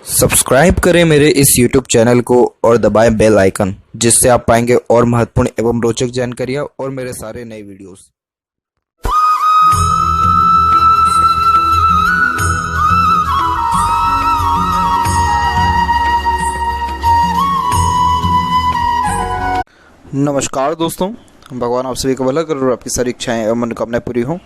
Subscribe करें मेरे इस YouTube चैनल को और दबाएं बेल आइकन, जिससे आप पाएंगे और महत्वपूर्ण एवं रोचक जानकारियां और मेरे सारे नए वीडियोस। नमस्कार दोस्तों, भगवान आप सभी को भला करे और आपकी सारी इच्छाएं एवं मनोकामनाएं पूरी हों।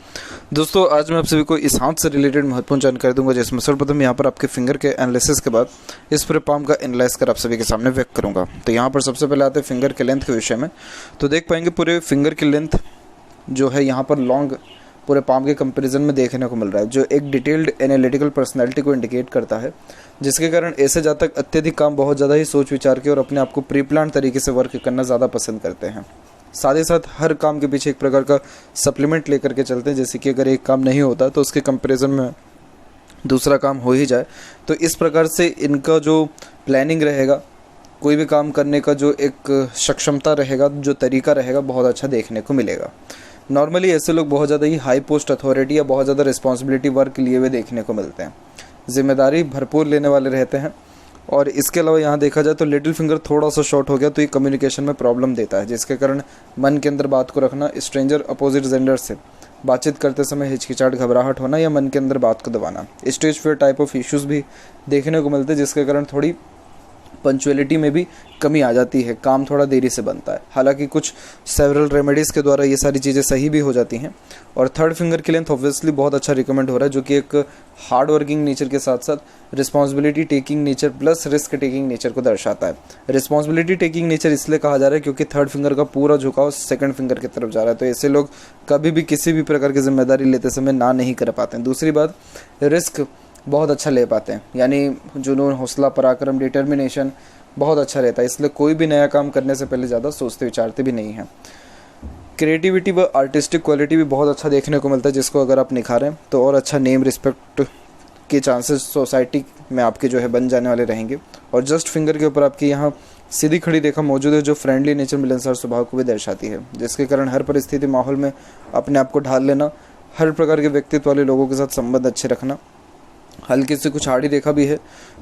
दोस्तों, आज मैं आप सभी को इस हाथ से रिलेटेड महत्वपूर्ण जानकारी दूंगा, जिसमें सर्वप्रथम यहाँ पर आपके फिंगर के एनालिसिस के बाद इस पूरे पाम का एनालाइज कर आप सभी के सामने व्यक्त करूंगा। तो यहाँ पर सबसे पहले आते हैं फिंगर के लेंथ के विषय में। तो देख पाएंगे पूरे फिंगर की लेंथ जो है यहाँ पर लॉन्ग पूरे पाम के कंपैरिजन में देखने को मिल रहा है, जो एक डिटेल्ड एनालिटिकल पर्सनैलिटी को इंडिकेट करता है, जिसके कारण ऐसे जातक अत्यधिक काम बहुत ज़्यादा ही सोच विचार के और अपने आप को प्री प्लान तरीके से वर्क करना ज़्यादा पसंद करते हैं। साथ ही साथ हर काम के पीछे एक प्रकार का सप्लीमेंट लेकर के चलते हैं, जैसे कि अगर एक काम नहीं होता तो उसके कंपैरिजन में दूसरा काम हो ही जाए। तो इस प्रकार से इनका जो प्लानिंग रहेगा, कोई भी काम करने का जो एक सक्षमता रहेगा, जो तरीका रहेगा, बहुत अच्छा देखने को मिलेगा। नॉर्मली ऐसे लोग बहुत ज़्यादा ही हाई पोस्ट अथॉरिटी या बहुत ज़्यादा रिस्पॉन्सिबिलिटी वर्क लिए हुए देखने को मिलते हैं, जिम्मेदारी भरपूर लेने वाले रहते हैं। और इसके अलावा यहाँ देखा जाए तो लिटिल फिंगर थोड़ा सा शॉर्ट हो गया तो ये कम्युनिकेशन में प्रॉब्लम देता है, जिसके कारण मन के अंदर बात को रखना, स्ट्रेंजर अपोजिट जेंडर से बातचीत करते समय हिचकिचाहट, घबराहट होना या मन के अंदर बात को दबाना, stage fear type of issues भी देखने को मिलते हैं, जिसके कारण थोड़ी पंचुअलिटी में भी कमी आ जाती है, काम थोड़ा देरी से बनता है। हालांकि कुछ सेवरल रेमेडीज़ के द्वारा ये सारी चीज़ें सही भी हो जाती हैं। और थर्ड फिंगर की लेंथ ऑब्वियसली बहुत अच्छा रिकमेंड हो रहा है, जो कि एक हार्ड वर्किंग नेचर के साथ साथ responsibility taking nature plus risk taking nature को दर्शाता है। रिस्पॉन्सिबिलिटी टेकिंग नेचर इसलिए कहा जा रहा है क्योंकि थर्ड फिंगर का पूरा झुकाव सेकंड फिंगर की तरफ जा रहा है, तो ऐसे लोग कभी भी किसी भी प्रकार की जिम्मेदारी लेते समय ना नहीं कर पाते हैं। दूसरी बात, रिस्क बहुत अच्छा ले पाते हैं, यानी जुनून, हौसला, पराक्रम, डिटर्मिनेशन बहुत अच्छा रहता है, इसलिए कोई भी नया काम करने से पहले ज़्यादा सोचते विचारते भी नहीं हैं। क्रिएटिविटी व आर्टिस्टिक क्वालिटी भी बहुत अच्छा देखने को मिलता है, जिसको अगर आप निखारें तो और अच्छा नेम, रिस्पेक्ट के चांसेस सोसाइटी में आपके जो है बन जाने वाले रहेंगे। और जस्ट फिंगर के ऊपर आपकी यहाँ सीधी खड़ी रेखा मौजूद है, जो फ्रेंडली नेचर, मिलनसार स्वभाव को भी दर्शाती है, जिसके कारण हर परिस्थिति माहौल में अपने आप को ढाल लेना, हर प्रकार के व्यक्तित्व वाले लोगों के साथ संबंध अच्छे रखना। हल्की से कुछ आड़ी रेखा भी है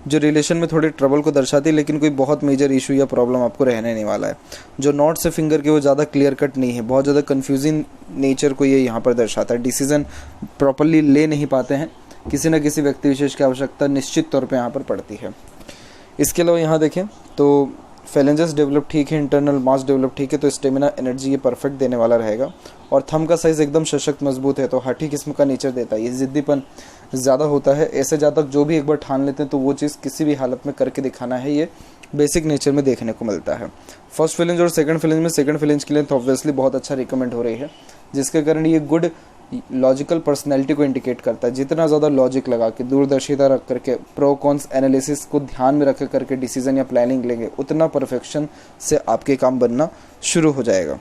जो रिलेशन में थोड़े ट्रबल को दर्शाती है, लेकिन कोई बहुत मेजर इशू या प्रॉब्लम आपको रहने नहीं वाला है। जो नॉट से फिंगर के वो ज़्यादा क्लियर कट नहीं है, बहुत ज़्यादा कन्फ्यूजिंग नेचर को ये यहाँ पर दर्शाता है। डिसीजन प्रॉपरली ले नहीं पाते हैं, किसी न किसी व्यक्ति विशेष की आवश्यकता निश्चित तौर पर यहाँ पर पड़ती है। इसके अलावा यहाँ देखें तो फेलेंजेस डेवलप ठीक है, इंटरनल मास डेवलप ठीक है, तो स्टेमिना, एनर्जी ये परफेक्ट देने वाला रहेगा। और थंब का साइज़ एकदम सशक्त मजबूत है, तो हठी किस्म का नेचर देता है, ये जिद्दीपन ज़्यादा होता है। ऐसे जातक जो भी एक बार ठान लेते हैं तो वो चीज़ किसी भी हालत में करके दिखाना है, ये बेसिक नेचर में देखने को मिलता है। फर्स्ट फिलेंज और सेकंड फिलेंज में सेकंड फिलेंज की लेंथ ऑब्वियसली बहुत अच्छा रिकमेंड हो रही है, जिसके कारण ये गुड लॉजिकल पर्सनैलिटी को इंडिकेट करता है। जितना ज़्यादा लॉजिक लगा के, दूरदर्शिता रख करके, प्रो कॉन्स एनालिसिस को ध्यान में रख करके डिसीजन या प्लानिंग लेंगे, उतना परफेक्शन से आपके काम बनना शुरू हो जाएगा।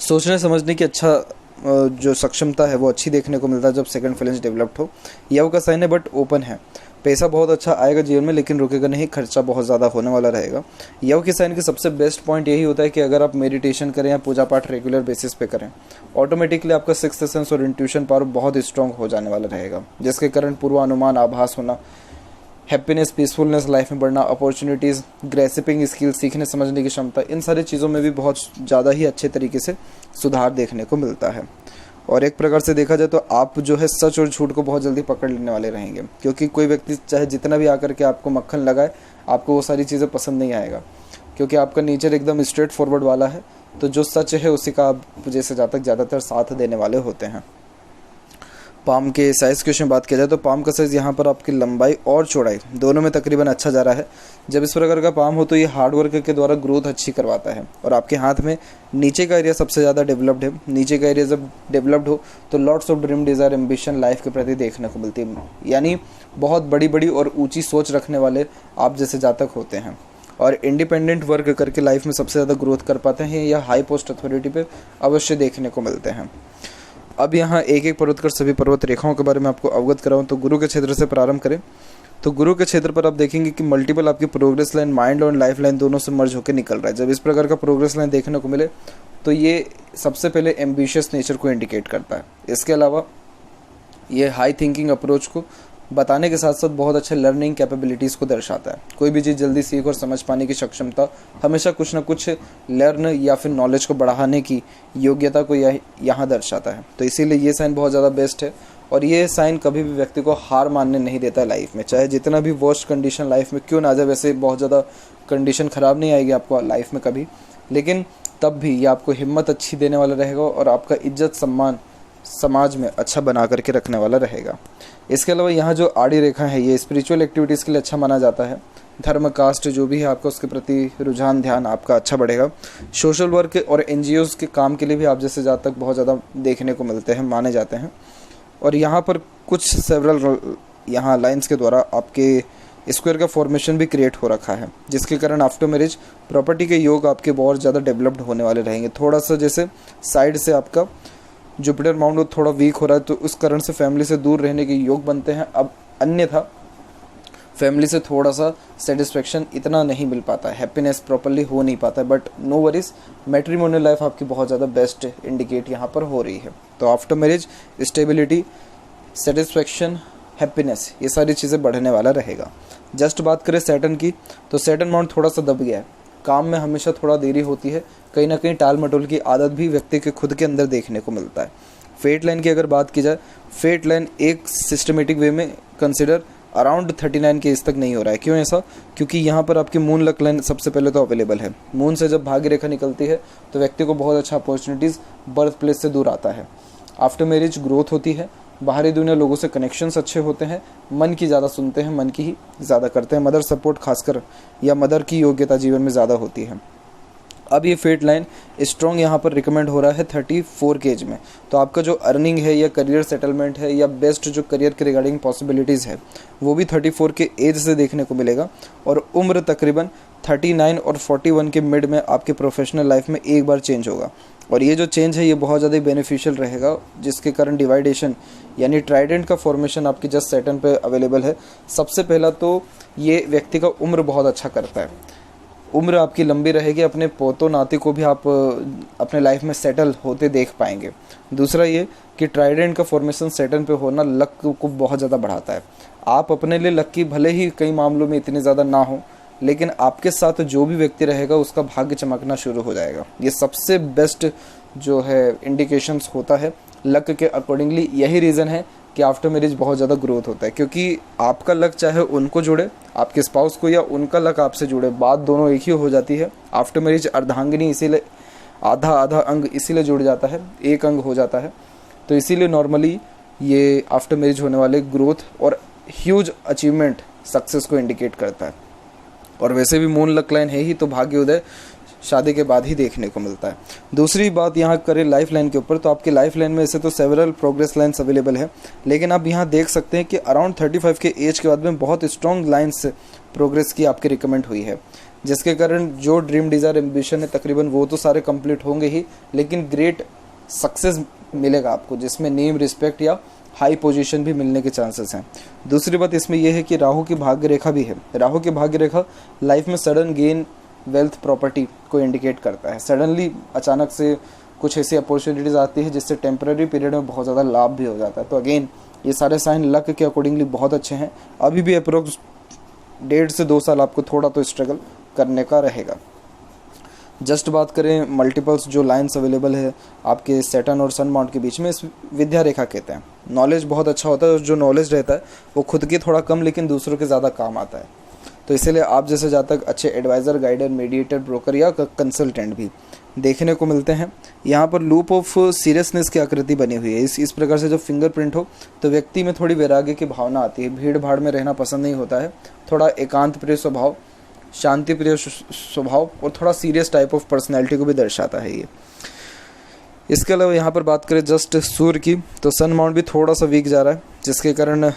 सोचने समझने की अच्छा जो सक्षमता है वो अच्छी देखने को मिलता है जब सेकंड फिलेंज डेवलप्ड हो। यव का साइन है बट ओपन है, पैसा बहुत अच्छा आएगा जीवन में, लेकिन रुकेगा नहीं, खर्चा बहुत ज़्यादा होने वाला रहेगा। यव के साइन के सबसे बेस्ट पॉइंट यही होता है कि अगर आप मेडिटेशन करें या पूजा पाठ रेगुलर बेसिस पे करें, ऑटोमेटिकली आपका सिक्स्थ सेंस और इंट्यूशन पावर बहुत स्ट्रॉन्ग हो जाने वाला रहेगा, जिसके कारण पूर्वानुमान, आभास होना, हैप्पीनेस, पीसफुलनेस लाइफ में बढ़ना, अपॉर्चुनिटीज़, ग्रेसिपिंग स्किल, सीखने समझने की क्षमता, इन सारी चीज़ों में भी बहुत ज़्यादा ही अच्छे तरीके से सुधार देखने को मिलता है। और एक प्रकार से देखा जाए तो आप जो है सच और झूठ को बहुत जल्दी पकड़ लेने वाले रहेंगे, क्योंकि कोई व्यक्ति चाहे जितना भी आकर के आपको मक्खन लगाए, आपको वो सारी चीज़ें पसंद नहीं आएगा, क्योंकि आपका नेचर एकदम स्ट्रेट फॉरवर्ड वाला है। तो जो सच है उसी का आप जैसे जातक ज़्यादातर साथ देने वाले होते हैं। पाम के साइज़ की में बात किया जाए तो पाम का साइज़ यहाँ पर आपकी लंबाई और चौड़ाई दोनों में तकरीबन अच्छा जा रहा है। जब इस प्रकार का पाम हो तो ये हार्ड वर्क के द्वारा ग्रोथ अच्छी करवाता है। और आपके हाथ में नीचे का एरिया सबसे ज़्यादा डेवलप्ड है। नीचे का एरिया जब डेवलप्ड हो तो lots of dream, desire, ambition life के प्रति देखने को मिलती है, यानी बहुत बड़ी बड़ी और ऊँची सोच रखने वाले आप जैसे जातक होते हैं और इंडिपेंडेंट वर्क करके लाइफ में सबसे ज़्यादा ग्रोथ कर पाते हैं। यह हाई पोस्ट अथॉरिटी पे अवश्य देखने को मिलते हैं। अब यहाँ एक एक पर्वत कर सभी पर्वत रेखाओं के बारे में आपको अवगत कराऊँ तो गुरु के क्षेत्र से प्रारंभ करें तो गुरु के क्षेत्र पर आप देखेंगे कि मल्टीपल आपकी प्रोग्रेस लाइन, माइंड और लाइफ लाइन दोनों से मर्ज होकर निकल रहा है। जब इस प्रकार का प्रोग्रेस लाइन देखने को मिले तो ये सबसे पहले एम्बिशियस नेचर को इंडिकेट करता है। इसके अलावा ये हाई थिंकिंग अप्रोच को बताने के साथ साथ बहुत अच्छे लर्निंग कैपेबिलिटीज़ को दर्शाता है। कोई भी चीज़ जल्दी सीख और समझ पाने की सक्षमता, हमेशा कुछ ना कुछ लर्न या फिर नॉलेज को बढ़ाने की योग्यता को यहाँ दर्शाता है। तो इसीलिए ये साइन बहुत ज़्यादा बेस्ट है। और ये साइन कभी भी व्यक्ति को हार मानने नहीं देता है लाइफ में, चाहे जितना भी वर्स्ट कंडीशन लाइफ में क्यों ना आ जाए। वैसे बहुत ज़्यादा कंडीशन ख़राब नहीं आएगी आपको लाइफ में कभी, लेकिन तब भी ये आपको हिम्मत अच्छी देने वाला रहेगा और आपका इज्जत सम्मान समाज में अच्छा बना करके रखने वाला रहेगा। इसके अलावा यहाँ जो आड़ी रेखा है ये स्पिरिचुअल एक्टिविटीज़ के लिए अच्छा माना जाता है। धर्म कास्ट जो भी है आपका उसके प्रति रुझान ध्यान आपका अच्छा बढ़ेगा। सोशल वर्क और एनजीओज के काम के लिए भी आप जैसे जातक बहुत ज़्यादा देखने को मिलते हैं, माने जाते हैं। और यहाँ पर कुछ सेवरल यहाँ लाइंस के द्वारा आपके स्क्वायर का फॉर्मेशन भी क्रिएट हो रखा है, जिसके कारण आफ्टर मैरिज प्रॉपर्टी के योग आपके बहुत ज़्यादा डेवलप्ड होने वाले रहेंगे। थोड़ा सा जैसे साइड से आपका जुपिटर माउंट थोड़ा वीक हो रहा है तो उस कारण से फैमिली से दूर रहने के योग बनते हैं। अब अन्यथा फैमिली से थोड़ा सा सेटिस्फेक्शन इतना नहीं मिल पाता है, हैप्पीनेस प्रॉपर्ली हो नहीं पाता है। But no worries, matrimonial life आपकी बहुत ज़्यादा बेस्ट इंडिकेट यहाँ पर हो रही है। तो after marriage stability, satisfaction, happiness, ये सारी चीज़ें बढ़ने वाला रहेगा। जस्ट बात करें सैटर्न की, तो सैटर्न माउंट थोड़ा सा दब गया है, काम में हमेशा थोड़ा देरी होती है, कहीं ना कहीं टाल मटोल की आदत भी व्यक्ति के खुद के अंदर देखने को मिलता है। फेट लाइन की अगर बात की जाए, फेट लाइन एक सिस्टमेटिक वे में कंसिडर अराउंड 39 के एज तक नहीं हो रहा है। क्यों ऐसा? क्योंकि यहाँ पर आपकी मून लक लाइन सबसे पहले तो अवेलेबल है। मून से जब भाग्य रेखा निकलती है तो व्यक्ति को बहुत अच्छा अपॉर्चुनिटीज़ बर्थ प्लेस से दूर आता है। आफ्टर मैरिज ग्रोथ होती है, बाहरी दुनिया लोगों से कनेक्शंस अच्छे होते हैं, मन की ज़्यादा सुनते हैं, मन की ही ज़्यादा करते हैं। मदर सपोर्ट खासकर या मदर की योग्यता जीवन में ज़्यादा होती है। अब ये फेट लाइन स्ट्रॉन्ग यहाँ पर रिकमेंड हो रहा है 34 के एज में। तो आपका जो अर्निंग है या करियर सेटलमेंट है या बेस्ट जो करियर के रिगार्डिंग पॉसिबिलिटीज़ है वो भी 34 के एज से देखने को मिलेगा। और उम्र तकरीबन 39 और 41 के मिड में आपके प्रोफेशनल लाइफ में एक बार चेंज होगा। और ये जो चेंज है ये बहुत ज़्यादा बेनिफिशियल रहेगा, जिसके कारण डिवाइडेशन यानी ट्राइडेंट का फॉर्मेशन आपकी जस्ट सैटर्न पे अवेलेबल है। सबसे पहला तो ये व्यक्ति का उम्र बहुत अच्छा करता है, उम्र आपकी लंबी रहेगी, अपने पोतों नाती को भी आप अपने लाइफ में सेटल होते देख पाएंगे। दूसरा ये कि ट्राइडेंट का फॉर्मेशन सैटर्न पे होना लक को बहुत ज़्यादा बढ़ाता है। आप अपने लिए लक्की भले ही कई मामलों में इतने ज़्यादा ना हो, लेकिन आपके साथ जो भी व्यक्ति रहेगा उसका भाग्य चमकना शुरू हो जाएगा। ये सबसे बेस्ट जो है इंडिकेशंस होता है लक के अकॉर्डिंगली। यही रीज़न है कि आफ्टर मैरिज बहुत ज़्यादा ग्रोथ होता है, क्योंकि आपका लक चाहे उनको जुड़े, आपके स्पाउस को, या उनका लक आपसे जुड़े, बात दोनों एक ही हो जाती है। आफ्टर मैरिज अर्धांगिनी इसीलिए आधा आधा अंग इसीलिए जुड़ जाता है, एक अंग हो जाता है। तो इसीलिए नॉर्मली ये आफ्टर मैरिज होने वाले ग्रोथ और ह्यूज अचीवमेंट सक्सेस को इंडिकेट करता है। और वैसे भी मून लक लाइन है ही, तो भाग्य उदय शादी के बाद ही देखने को मिलता है। दूसरी बात यहाँ करें लाइफ लाइन के ऊपर, तो आपकी लाइफ लाइन में ऐसे तो सेवरल प्रोग्रेस लाइन्स अवेलेबल है, लेकिन आप यहाँ देख सकते हैं कि अराउंड 35 के एज के बाद में बहुत स्ट्रॉन्ग लाइन्स प्रोग्रेस की आपकी रिकमेंड हुई है, जिसके कारण जो ड्रीम डिज़ायर एम्बिशन है तकरीबन वो तो सारे कंप्लीट होंगे ही, लेकिन ग्रेट सक्सेस मिलेगा आपको, जिसमें नेम, रिस्पेक्ट या हाई पोजीशन भी मिलने के चांसेस हैं। दूसरी बात इसमें यह है कि राहु की भाग्य रेखा भी है। राहु की भाग्य रेखा लाइफ में सडन गेन, वेल्थ, प्रॉपर्टी को इंडिकेट करता है। सडनली अचानक से कुछ ऐसी अपॉर्चुनिटीज़ आती है जिससे टेम्पररी पीरियड में बहुत ज़्यादा लाभ भी हो जाता है। तो अगेन ये सारे साइन लक के अकॉर्डिंगली बहुत अच्छे हैं। अभी भी अप्रोक्स 1.5 से 2 साल आपको थोड़ा तो स्ट्रगल करने का रहेगा। जस्ट बात करें मल्टीपल्स जो लाइन्स अवेलेबल है आपके सैटर्न और सन माउंट के बीच में, इस विद्या रेखा कहते हैं। नॉलेज बहुत अच्छा होता है और जो नॉलेज रहता है वो खुद की थोड़ा कम लेकिन दूसरों के ज़्यादा काम आता है। तो इसीलिए आप जैसे जातक अच्छे एडवाइज़र, गाइडर, मीडिएटर, ब्रोकर या कंसल्टेंट भी देखने को मिलते हैं। यहाँ पर लूप ऑफ सीरियसनेस की आकृति बनी हुई है। इस प्रकार से जब फिंगरप्रिंट हो तो व्यक्ति में थोड़ी वैराग्य की भावना आती है, भीड़ भाड़ में रहना पसंद नहीं होता है, थोड़ा एकांत प्रिय स्वभाव, शांति प्रिय स्वभाव और थोड़ा सीरियस टाइप ऑफ पर्सनैलिटी को भी दर्शाता है ये। इसके अलावा यहाँ पर बात करें जस्ट सूर्य की, तो सन माउंट भी थोड़ा सा वीक जा रहा है, जिसके कारण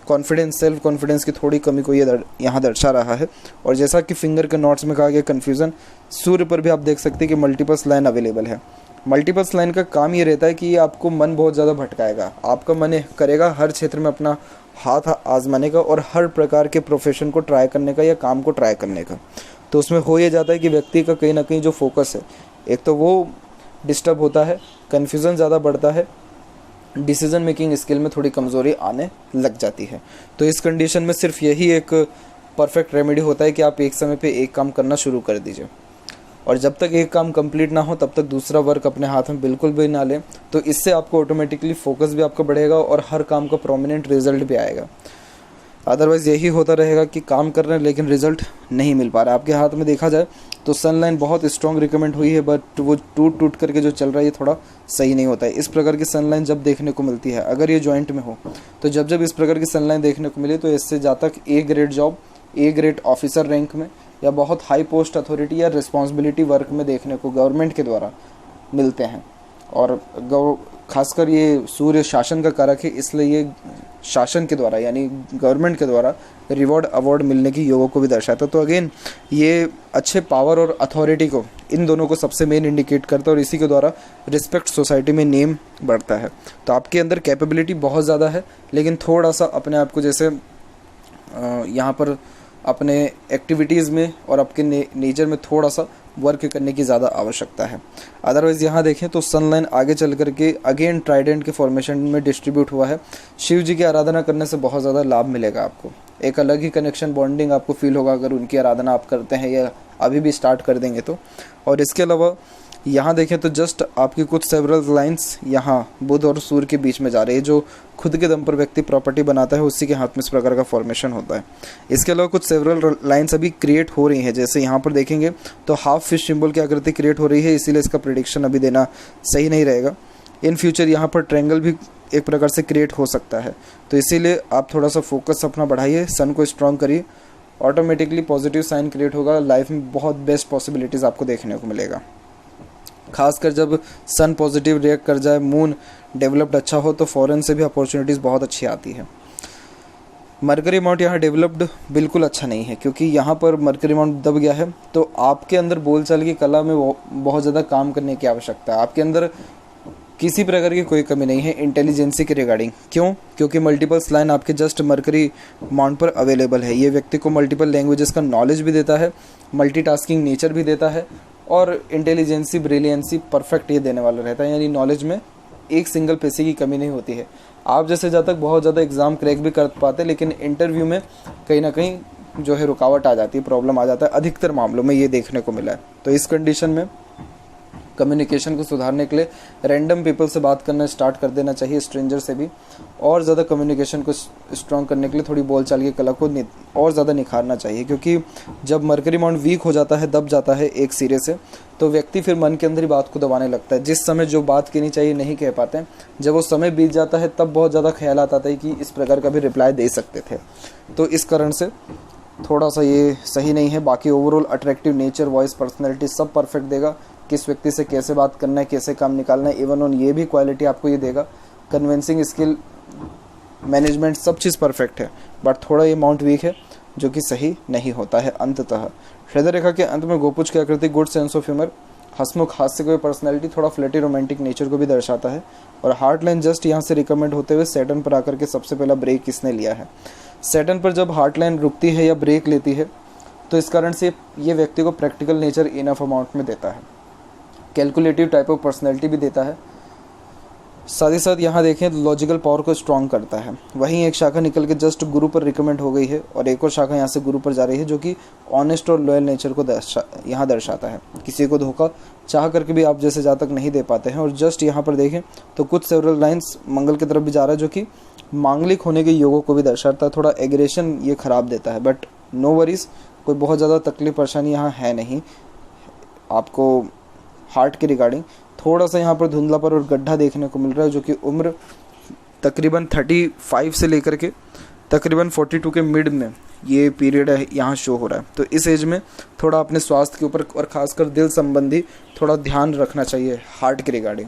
कॉन्फिडेंस, सेल्फ कॉन्फिडेंस की थोड़ी कमी को ये यहाँ दर्शा रहा है। और जैसा कि फिंगर के नोट्स में कहा गया कन्फ्यूज़न, सूर्य पर भी आप देख सकते हैं कि मल्टीपल्स लाइन अवेलेबल है। मल्टीपल्स लाइन का काम ये रहता है कि ये आपको मन बहुत ज़्यादा भटकाएगा, आपका मन करेगा हर क्षेत्र में अपना हाथ आजमाने का और हर प्रकार के प्रोफेशन को ट्राई करने का या काम को ट्राई करने का। तो उसमें हो ये जाता है कि व्यक्ति का कहीं ना कहीं जो फोकस है एक तो वो डिस्टर्ब होता है, कन्फ्यूज़न ज़्यादा बढ़ता है डिसीजन मेकिंग स्किल में थोड़ी कमज़ोरी आने लग जाती है। तो इस कंडीशन में सिर्फ यही एक परफेक्ट रेमेडी होता है कि आप एक समय पे एक काम करना शुरू कर दीजिए, और जब तक एक काम कंप्लीट ना हो तब तक दूसरा वर्क अपने हाथ में बिल्कुल भी ना लें। तो इससे आपको ऑटोमेटिकली फोकस भी आपका बढ़ेगा और हर काम का प्रोमिनेंट रिजल्ट भी आएगा। अदरवाइज़ यही होता रहेगा कि काम कर रहे हैं लेकिन रिजल्ट नहीं मिल पा रहा है। आपके हाथ में देखा जाए तो सनलाइन बहुत स्ट्रॉन्ग रिकमेंड हुई है, बट वो टूट टूट करके जो चल रहा है ये थोड़ा सही नहीं होता है। इस प्रकार की सनलाइन जब देखने को मिलती है, अगर ये जॉइंट में हो, तो जब इस प्रकार की सनलाइन देखने को मिले तो इससे जहाँ तक A grade job, A grade officer rank में या बहुत हाई पोस्ट अथॉरिटी या रिस्पॉन्सिबिलिटी वर्क में देखने को गवर्नमेंट के द्वारा मिलते हैं। और खासकर ये सूर्य शासन का कारक है, इसलिए ये शासन के द्वारा यानी गवर्नमेंट के द्वारा रिवॉर्ड अवार्ड मिलने की योगों को भी दर्शाता है। तो अगेन ये अच्छे पावर और अथॉरिटी को, इन दोनों को सबसे मेन इंडिकेट करता है, और इसी के द्वारा रिस्पेक्ट सोसाइटी में नेम बढ़ता है। तो आपके अंदर कैपेबिलिटी बहुत ज़्यादा है, लेकिन थोड़ा सा अपने आप को जैसे यहाँ पर अपने एक्टिविटीज़ में और आपके नेचर में थोड़ा सा वर्क करने की ज़्यादा आवश्यकता है। अदरवाइज़ यहाँ देखें तो सनलाइन आगे चल करके अगेन ट्राइडेंट के फॉर्मेशन में डिस्ट्रीब्यूट हुआ है। शिव जी की आराधना करने से बहुत ज़्यादा लाभ मिलेगा आपको, एक अलग ही कनेक्शन बॉन्डिंग आपको फील होगा अगर उनकी आराधना आप करते हैं या अभी भी स्टार्ट कर देंगे तो। और इसके अलावा यहाँ देखें तो जस्ट आपकी कुछ सेवरल लाइंस यहाँ बुध और सूर्य के बीच में जा रही है। जो खुद के दम पर व्यक्ति प्रॉपर्टी बनाता है उसी के हाथ में इस प्रकार का फॉर्मेशन होता है। इसके अलावा कुछ सेवरल लाइंस अभी क्रिएट हो रही हैं, जैसे यहाँ पर देखेंगे तो हाफ फिश सिंबल की आकृति क्रिएट हो रही है, इसीलिए इसका प्रेडिक्शन अभी देना सही नहीं रहेगा। इन फ्यूचर यहाँ पर ट्रायंगल भी एक प्रकार से क्रिएट हो सकता है, तो इसीलिए आप थोड़ा सा फोकस अपना बढ़ाइए, सन को स्ट्रॉन्ग करिए, ऑटोमेटिकली पॉजिटिव साइन क्रिएट होगा। लाइफ में बहुत बेस्ट पॉसिबिलिटीज़ आपको देखने को मिलेगा, खासकर जब सन पॉजिटिव रिएक्ट कर जाए, मून डेवलप्ड अच्छा हो तो फॉरेन से भी अपॉर्चुनिटीज़ बहुत अच्छी आती है। मरकरी माउंट यहाँ डेवलप्ड बिल्कुल अच्छा नहीं है, क्योंकि यहाँ पर मरकरी माउंट दब गया है। तो आपके अंदर बोलचाल की कला में बहुत ज़्यादा काम करने की आवश्यकता है। आपके अंदर किसी प्रकार की कोई कमी नहीं है इंटेलिजेंसी के रिगार्डिंग। क्यों? क्योंकि मल्टीपल लाइन आपके जस्ट मरकरी माउंट पर अवेलेबल है। ये व्यक्ति को मल्टीपल लैंग्वेजेस का नॉलेज भी देता है, मल्टीटास्किंग नेचर भी देता है, और इंटेलिजेंसी ब्रिलियंसी परफेक्ट ये देने वाला रहता है। यानी नॉलेज में एक सिंगल पैसे की कमी नहीं होती है। आप जैसे जब तक बहुत ज़्यादा एग्ज़ाम क्रैक भी कर पाते, लेकिन इंटरव्यू में कहीं ना कहीं जो है रुकावट आ जाती है, प्रॉब्लम आ जाता है, अधिकतर मामलों में ये देखने को मिला है। तो इस कंडीशन में कम्युनिकेशन को सुधारने के लिए रैंडम पीपल से बात करना स्टार्ट कर देना चाहिए, स्ट्रेंजर से भी, और ज़्यादा कम्युनिकेशन को स्ट्रॉन्ग करने के लिए थोड़ी बोलचाल की कला को और ज़्यादा निखारना चाहिए। क्योंकि जब मरकरी माउंट वीक हो जाता है, दब जाता है एक सिरे से, तो व्यक्ति फिर मन के अंदर ही बात को दबाने लगता है। जिस समय जो बात कहनी चाहिए नहीं कह पाते हैं, जब वो समय बीत जाता है तब बहुत ज़्यादा ख्याल आता है कि इस प्रकार का भी रिप्लाई दे सकते थे। तो इस कारण से थोड़ा सा ये सही नहीं है। बाकी overall attractive nature, voice, personality सब परफेक्ट देगा। किस व्यक्ति से कैसे बात करना है, कैसे काम निकालना है, इवन ऑन ये भी क्वालिटी आपको ये देगा। कन्विंसिंग स्किल, मैनेजमेंट, सब चीज़ परफेक्ट है, बट थोड़ा ये माउंट वीक है, जो कि सही नहीं होता है। अंततः हृदय रेखा के अंत में गोपुज की आकृति गुड सेंस ऑफ ह्यूमर, हंसमुख, हास्य की पर्सनैलिटी, थोड़ा फ्लर्टी रोमांटिक नेचर को भी दर्शाता है। और हार्ट लाइन जस्ट यहाँ से रिकमेंड होते हुए सैटर्न पर आकर के सबसे पहला ब्रेक किसने लिया है। सैटर्न पर जब हार्ट लाइन रुकती है या ब्रेक लेती है, तो इस कारण से ये व्यक्ति को प्रैक्टिकल नेचर इनफ अमाउंट में देता है, कैलकुलेटिव टाइप ऑफ पर्सनैलिटी भी देता है। साथ ही साथ यहाँ देखें लॉजिकल पावर को स्ट्रॉन्ग करता है। वहीं एक शाखा निकल के जस्ट गुरु पर रिकमेंड हो गई है, और एक और शाखा यहाँ से गुरु पर जा रही है, जो कि ऑनेस्ट और लॉयल नेचर को यहाँ दर्शाता है। किसी को धोखा चाह करके भी आप जैसे जहाँ तक नहीं दे पाते हैं। और जस्ट यहाँ पर देखें तो कुछ सेवरल लाइन्स मंगल की तरफ भी जा रहा है, जो कि मांगलिक होने के योगों को भी दर्शाता है। थोड़ा एग्रेशन ये खराब देता है, बट नो वरीज, कोई बहुत ज़्यादा तकलीफ परेशानी यहाँ है नहीं आपको। हार्ट के रिगार्डिंग थोड़ा सा यहाँ पर धुंधलापन और गड्ढा देखने को मिल रहा है, जो कि उम्र तकरीबन 35 से लेकर के तकरीबन 42 के मिड में ये पीरियड है यहाँ शो हो रहा है। तो इस एज में थोड़ा अपने स्वास्थ्य के ऊपर और ख़ासकर दिल संबंधी थोड़ा ध्यान रखना चाहिए हार्ट के रिगार्डिंग,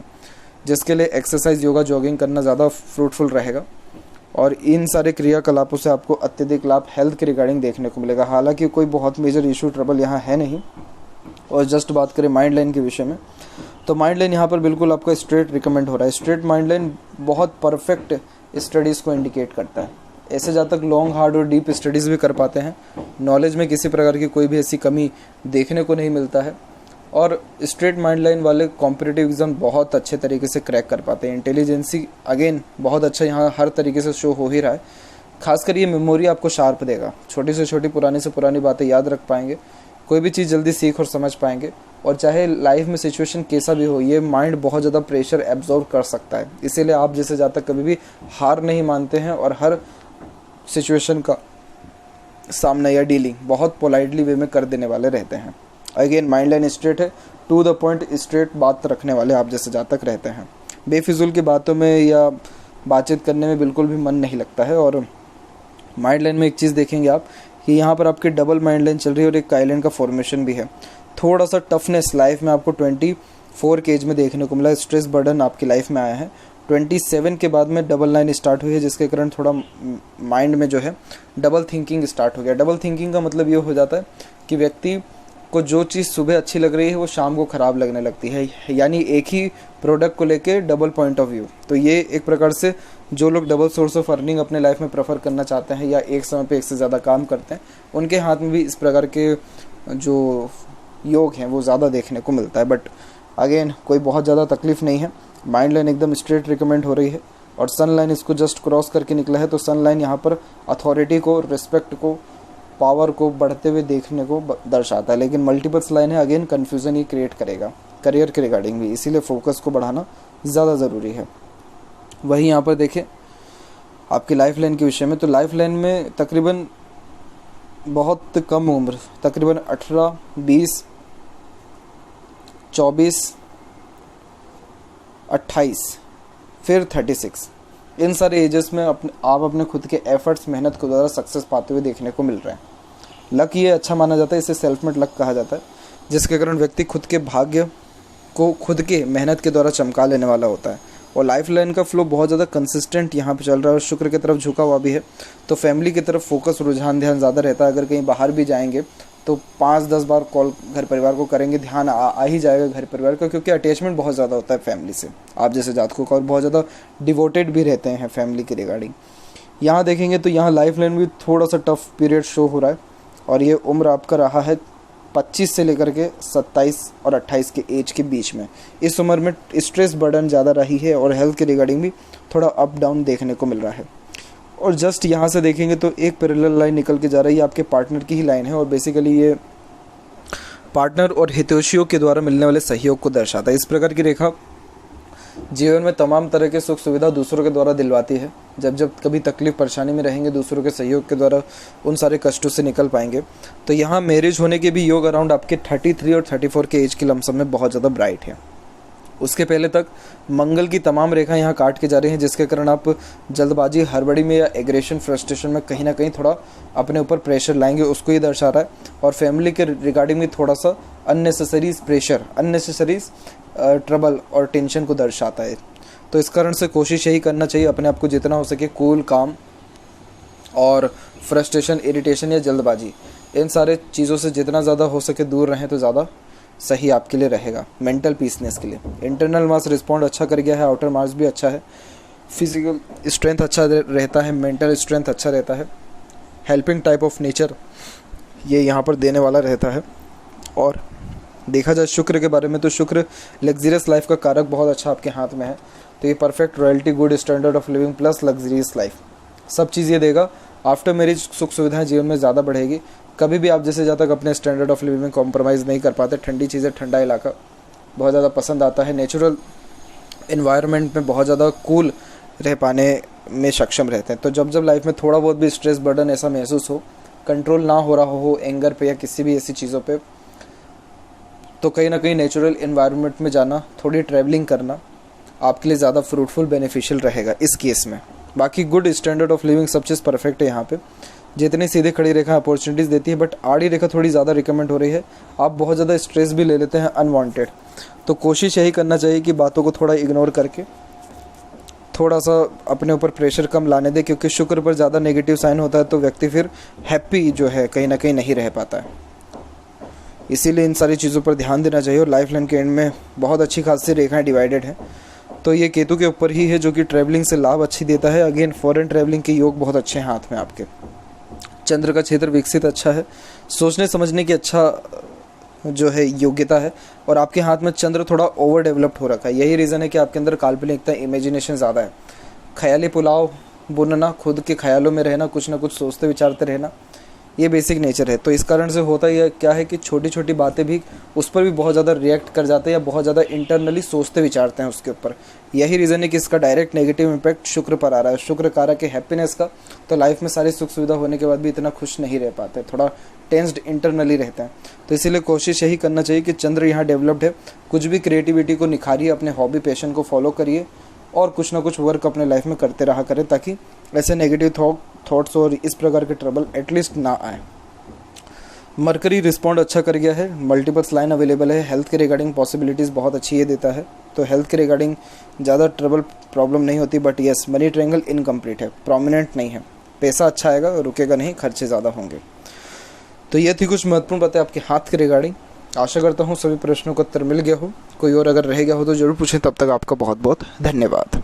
जिसके लिए एक्सरसाइज, योगा, जॉगिंग करना ज़्यादा फ्रूटफुल रहेगा। और इन सारे क्रियाकलापों से आपको अत्यधिक लाभ हेल्थ के रिगार्डिंग देखने को मिलेगा। हालांकि कोई बहुत मेजर इशू, ट्रबल यहाँ है नहीं। और जस्ट बात करें माइंड लाइन के विषय में, तो माइंड लाइन यहाँ पर बिल्कुल आपका स्ट्रेट रिकमेंड हो रहा है। स्ट्रेट माइंड लाइन बहुत परफेक्ट स्टडीज़ को इंडिकेट करता है। ऐसे जहाँ तक लॉन्ग, हार्ड और डीप स्टडीज़ भी कर पाते हैं। नॉलेज में किसी प्रकार की कोई भी ऐसी कमी देखने को नहीं मिलता है। और स्ट्रेट माइंड लाइन वाले कॉम्पिटिटिव एग्ज़ाम बहुत अच्छे तरीके से क्रैक कर पाते हैं। इंटेलिजेंसी अगेन बहुत अच्छा यहाँ हर तरीके से शो हो ही रहा है। खासकर ये मेमोरी आपको शार्प देगा, छोटी से छोटी पुरानी से पुरानी बातें याद रख पाएंगे, कोई भी चीज़ जल्दी सीख और समझ पाएंगे। और चाहे लाइफ में सिचुएशन कैसा भी हो, ये माइंड बहुत ज़्यादा प्रेशर एब्जॉर्व कर सकता है। इसीलिए आप जैसे ज़्यादा कभी भी हार नहीं मानते हैं और हर सिचुएशन का सामना या डीलिंग बहुत पोलाइटली वे में कर देने वाले रहते हैं। अगेन माइंड लाइन स्ट्रेट है, टू द पॉइंट स्ट्रेट बात रखने वाले आप जैसे जातक रहते हैं। बेफिजूल की बातों में या बातचीत करने में बिल्कुल भी मन नहीं लगता है। और माइंड लाइन में एक चीज़ देखेंगे आप कि यहाँ पर आपकी डबल माइंड लाइन चल रही है और एक आइलैंड का फॉर्मेशन भी है। थोड़ा सा टफनेस लाइफ में आपको 24 के एज में देखने को मिला, स्ट्रेस बर्डन आपकी लाइफ में आया है। 27 के बाद में डबल लाइन स्टार्ट हुई है, जिसके कारण थोड़ा माइंड में जो है डबल थिंकिंग स्टार्ट हो गया। डबल थिंकिंग का मतलब ये हो जाता है कि व्यक्ति को जो चीज़ सुबह अच्छी लग रही है वो शाम को ख़राब लगने लगती है, यानी एक ही प्रोडक्ट को लेके डबल पॉइंट ऑफ व्यू। तो ये एक प्रकार से जो लोग डबल सोर्स ऑफ अर्निंग अपने लाइफ में प्रेफर करना चाहते हैं या एक समय पे एक से ज़्यादा काम करते हैं, उनके हाथ में भी इस प्रकार के जो योग हैं वो ज़्यादा देखने को मिलता है। बट अगेन कोई बहुत ज़्यादा तकलीफ नहीं है, माइंड लाइन एकदम स्ट्रेट रिकमेंड हो रही है। और सन लाइन इसको जस्ट क्रॉस करके निकला है, तो सन लाइन यहाँ पर अथॉरिटी को, रिस्पेक्ट को, पावर को बढ़ते हुए देखने को दर्शाता है। लेकिन मल्टीपल्स लाइन है, अगेन कन्फ्यूज़न ही क्रिएट करेगा करियर के रिगार्डिंग भी, इसीलिए फोकस को बढ़ाना ज़्यादा ज़रूरी है। वही यहाँ पर देखें आपकी लाइफ लाइन के विषय में, तो लाइफ लाइन में तकरीबन बहुत कम उम्र, तकरीबन 18, 20, 24, 28, फिर 36, इन सारे एजेस में आप अपने खुद के एफर्ट्स, मेहनत के द्वारा सक्सेस पाते हुए देखने को मिल रहे हैं। लक ये अच्छा माना जाता है, इसे सेल्फ मेड लक कहा जाता है, जिसके कारण व्यक्ति खुद के भाग्य को खुद के मेहनत के द्वारा चमका लेने वाला होता है। और लाइफ लाइन का फ्लो बहुत ज़्यादा कंसिस्टेंट यहाँ पे चल रहा है और शुक्र की तरफ झुका हुआ भी है, तो फैमिली की तरफ फोकस, रुझान, ध्यान ज़्यादा रहता है। अगर कहीं बाहर भी जाएंगे तो 5-10 बार कॉल घर परिवार को करेंगे, ध्यान आ ही जाएगा घर परिवार का, क्योंकि अटैचमेंट बहुत ज़्यादा होता है फैमिली से आप जैसे जातकों का, और बहुत ज़्यादा डिवोटेड भी रहते हैं फैमिली के रिगार्डिंग। यहाँ देखेंगे तो यहाँ लाइफ लाइन भी थोड़ा सा टफ पीरियड शो हो रहा है, और ये उम्र आपका रहा है 25 से लेकर के 27 और 28 के एज के बीच में। इस उम्र में स्ट्रेस बर्डन ज़्यादा रही है और हेल्थ के रिगार्डिंग भी थोड़ा अप डाउन देखने को मिल रहा है। और जस्ट यहाँ से देखेंगे तो एक पैरेलल लाइन निकल के जा रही है, आपके पार्टनर की ही लाइन है, और बेसिकली ये पार्टनर और हितैषियों के द्वारा मिलने वाले सहयोग को दर्शाता है। इस प्रकार की रेखा जीवन में तमाम तरह के सुख सुविधा दूसरों के द्वारा दिलवाती है। जब जब कभी तकलीफ परेशानी में रहेंगे, दूसरों के सहयोग के द्वारा उन सारे कष्टों से निकल पाएंगे। तो यहाँ मैरिज होने के भी योग अराउंड आपके 33 और 34 के एज के लमसम में बहुत ज़्यादा ब्राइट है। उसके पहले तक मंगल की तमाम रेखा यहाँ काट के जा रही हैं, जिसके कारण आप जल्दबाजी, हड़बड़ी में या एग्रेशन, फ्रस्ट्रेशन में कहीं ना कहीं थोड़ा अपने ऊपर प्रेशर लाएंगे, उसको ये दर्शा रहा है। और फैमिली के रिगार्डिंग में थोड़ा सा अननेसेसरी प्रेशर, अननेसेसरी ट्रबल और टेंशन को दर्शाता है। तो इस कारण से कोशिश यही करना चाहिए अपने आप को जितना हो सके कूल, काम, और फ्रस्ट्रेशन, इरिटेशन या जल्दबाजी, इन सारे चीज़ों से जितना ज़्यादा हो सके दूर रहें तो ज़्यादा सही आपके लिए रहेगा मेंटल पीसनेस के लिए। इंटरनल मास रिस्पॉन्ड अच्छा कर गया है, आउटर मास भी अच्छा है, फिजिकल स्ट्रेंथ अच्छा रहता है, मेंटल स्ट्रेंथ अच्छा रहता है, हेल्पिंग टाइप ऑफ नेचर ये यहाँ पर देने वाला रहता है। और देखा जाए शुक्र के बारे में तो शुक्र लग्जरियस लाइफ का कारक बहुत अच्छा आपके हाथ में है। तो ये perfect royalty, good standard of living plus luxurious life, सब चीज़ ये देगा। आफ्टर मैरिज सुख सुविधाएं जीवन में ज़्यादा बढ़ेगी। कभी भी आप जैसे जहाँ तक अपने स्टैंडर्ड ऑफ लिविंग में कॉम्प्रोमाइज़ नहीं कर पाते। ठंडी चीज़ें, ठंडा इलाका बहुत ज़्यादा पसंद आता है। नेचुरल इन्वायरमेंट में बहुत ज़्यादा कूल रह पाने में सक्षम रहते हैं। तो जब जब लाइफ में थोड़ा बहुत भी स्ट्रेस बर्डन ऐसा महसूस हो, कंट्रोल ना हो रहा हो एंगर पे या किसी भी ऐसी चीज़ों पे, तो कहीं ना कहीं नेचुरल इन्वायरमेंट में जाना, थोड़ी ट्रैवलिंग करना आपके लिए ज़्यादा फ्रूटफुल, बेनिफिशियल रहेगा इस केस में। बाकी गुड स्टैंडर्ड ऑफ लिविंग सब चीज़ परफेक्ट है यहाँ पे। जितनी सीधी खड़ी रेखा अपॉर्चुनिटीज़ देती है, बट आड़ी रेखा थोड़ी ज़्यादा रिकमेंड हो रही है। आप बहुत ज़्यादा स्ट्रेस भी ले लेते हैं अनवांटेड, तो कोशिश यही करना चाहिए कि बातों को थोड़ा इग्नोर करके थोड़ा सा अपने ऊपर प्रेशर कम लाने दे, क्योंकि शुक्र पर ज़्यादा नेगेटिव साइन होता है तो व्यक्ति फिर हैप्पी जो है कहीं ना कहीं नहीं रह पाता है। इसीलिए इन सारी चीज़ों पर ध्यान देना चाहिए। और लाइफ लाइन के एंड में बहुत अच्छी खासी रेखाएं डिवाइडेड हैं, तो ये केतु के ऊपर ही है जो कि ट्रैवलिंग से लाभ अच्छी देता है। अगेन फॉरेन ट्रैवलिंग के योग बहुत अच्छे हैं हाथ में आपके। चंद्र का क्षेत्र विकसित अच्छा है, सोचने समझने की अच्छा जो है योग्यता है, और आपके हाथ में चंद्र थोड़ा ओवर डेवलप्ड हो रखा है। यही रीज़न है कि आपके अंदर काल्पनिकता, इमेजिनेशन ज़्यादा है। ख्याली पुलाव बुनना, खुद के ख्यालों में रहना, कुछ ना कुछ सोचते विचारते रहना, ये बेसिक नेचर है। तो इस कारण से होता ही क्या है कि छोटी छोटी बातें भी उस पर भी बहुत ज़्यादा रिएक्ट कर जाते हैं या बहुत ज़्यादा इंटरनली सोचते विचारते हैं उसके ऊपर। यही रीज़न है कि इसका डायरेक्ट नेगेटिव इम्पैक्ट शुक्र पर आ रहा है, शुक्र कारक है हैप्पीनेस का। तो लाइफ में सारी सुख सुविधा होने के बाद भी इतना खुश नहीं रह पाते, थोड़ा टेंस्ड इंटरनली रहते हैं। तो इसीलिए कोशिश यही करना चाहिए कि चंद्र यहाँ डेवलप्ड है, कुछ भी क्रिएटिविटी को निखारिए, अपने हॉबी पैशन को फॉलो करिए और कुछ ना कुछ वर्क अपने लाइफ में करते रहा करें, ताकि ऐसे नेगेटिव थॉट्स और इस प्रकार के ट्रबल एटलीस्ट ना आए। मरकरी रिस्पॉन्ड अच्छा कर गया है, मल्टीपल्स लाइन अवेलेबल है, हेल्थ के रिगार्डिंग पॉसिबिलिटीज़ बहुत अच्छी ये देता है। तो हेल्थ के रिगार्डिंग ज़्यादा ट्रबल प्रॉब्लम नहीं होती, but yes money triangle incomplete है, प्रोमिनेंट नहीं है। पैसा अच्छा आएगा, रुकेगा नहीं, खर्चे ज़्यादा होंगे। तो ये थी कुछ महत्वपूर्ण बातें आपके हाथ के रिगार्डिंग। आशा करता हूँ सभी प्रश्नों का उत्तर मिल गया हो। कोई और अगर रह गया हो तो ज़रूर पूछें। तब तक आपका बहुत बहुत धन्यवाद।